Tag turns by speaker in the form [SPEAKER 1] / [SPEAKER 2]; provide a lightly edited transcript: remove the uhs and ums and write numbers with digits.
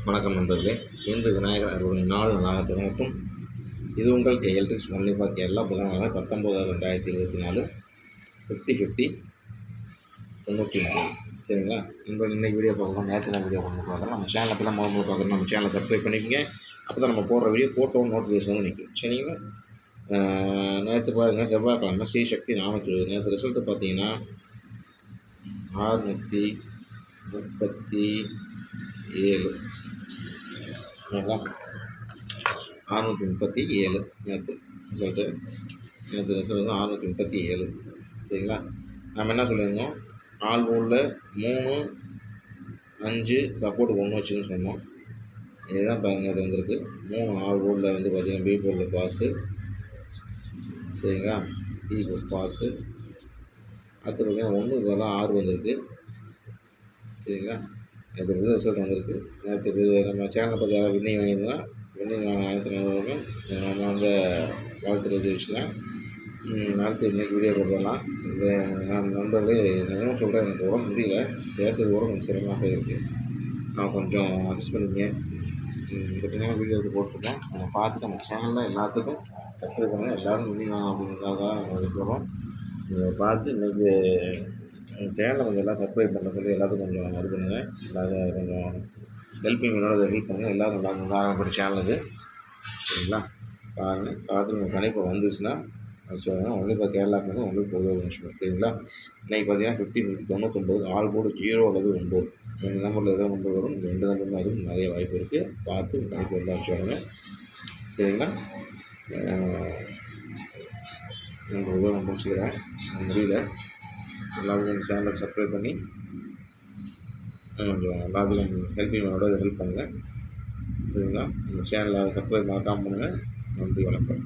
[SPEAKER 1] வணக்கம் நண்பர்களே. இன்று விநாயகர் அறுவடை நாள் நல்லாக தொடங்கட்டும். இது உங்கள் KL tricks only for Kerala. புதன்கிழமை 19/2024 50 93. சரிங்களா? நண்பர்கள், இன்றைக்கி வீடியோ பார்க்கலாம். நேற்று தான் வீடியோ கொண்டு பார்க்கலாம். நம்ம சேனலை தான் முதல்ல பார்க்குறோம். நம்ம சேனலை சப்ஸ்கிரைப் பண்ணிக்கோங்க. அப்போ தான் நம்ம போடுற வீடியோ போட்டோ நோட்டிஃபிகேஷன் வந்து நிற்கும். சரிங்களா? நேற்று பாருங்கள், செவ்வாய்க்கிழமை ஸ்ரீ சக்தி 420. நேற்று ரிசல்ட்டு பார்த்தீங்கன்னா 637. 637 நேற்று ரிசல்ட்டு. நேற்று ரிசல்ட் வந்து 637. சரிங்களா? நம்ம என்ன சொல்லியிருந்தோம், ஆல் போர்டில் 3, 5 சப்போர்ட் 1 வச்சுன்னு சொன்னோம். இதுதான் பாருங்கள், அது வந்திருக்கு. 3 ஆல் போர்டில் வந்து பார்த்திங்கன்னா பி போர்டில் பாஸு. சரிங்களா? B board pass. அடுத்து பார்த்திங்கன்னா 1 தான் 6 வந்திருக்கு. சரிங்களா? நேற்று ரிசல்ட் வந்திருக்கு. நேற்று நம்ம சேனலை பற்றி யாராவது வின்னிங் வாங்கியிருந்தோம்னா வின்னிங் வாங்கினவங்க நம்ம வந்து வாழ்த்து தெரிவிச்சுக்கலாம். அடுத்து இன்றைக்கி வீடியோ போடலாம். இந்த நான் நண்பர்களே, என்ன சொல்கிறேன், எனக்கு உடம்பு முடியல, பேசுறது கூட கொஞ்சம் சிரமமாக இருக்குது. நான் கொஞ்சம் அட்ஜஸ்ட் பண்ணிக்கேன். இந்த வீடியோ எடுத்து போட்டுருக்கேன். நம்ம பார்த்து நம்ம சேனலில் எல்லாத்துக்கும் சப்ஸ்கிரைப் பண்ணுங்கள். எல்லோரும் வின்னிங் வாங்க அப்படிங்கிறதுக்காக நம்ம இருக்கிறோம். இதை பார்த்து இன்றைக்கி சேனலை கொஞ்சம் எல்லாம் சப்ஸ்கிரைப் பண்ண சொல்லி எல்லாத்துக்கும் கொஞ்சம் இது பண்ணுங்கள். எல்லாரும் கொஞ்சம் ஹெல்ப்பிங் அதை ஹெல்ப் பண்ணுங்கள். எல்லோரும் நல்லா ஒரு சேனல் இது. சரிங்களா? பாருங்கள், பார்த்து உங்கள் கணிப்பு வந்துச்சுன்னா சொல்லுங்கள். ஒன்லி கேரளாவுக்கு வந்து உங்களுக்கு ஒரு விஷயம். சரிங்களா? இன்றைக்கி பார்த்தீங்கன்னா 50 99 ஆல் போர்டு 0 அல்லது 9. 2 நம்பரில் எதாவது நம்பர் வரும். இந்த 2 நம்பர் அதுவும் நிறைய வாய்ப்பு இருக்குது. பார்த்து உங்கள் கணிப்பு வந்தால் வச்சுக்கோங்க. சரிங்களா? உங்களுக்கு நான் முடிச்சுக்கிறேன். முடியல. எல்லாருக்கும் சேனலை சப்ஸ்கிரைப் பண்ணி கொஞ்சம் எல்லாத்துக்கும் ஹெல்ப்பிங்கோட ஹெல்ப் பண்ணுங்கள். சரிங்களா? நம்ம சேனலை சப்ஸ்கிரைப் மறக்காமல் பண்ணுங்கள். நன்றி, வணக்கம்.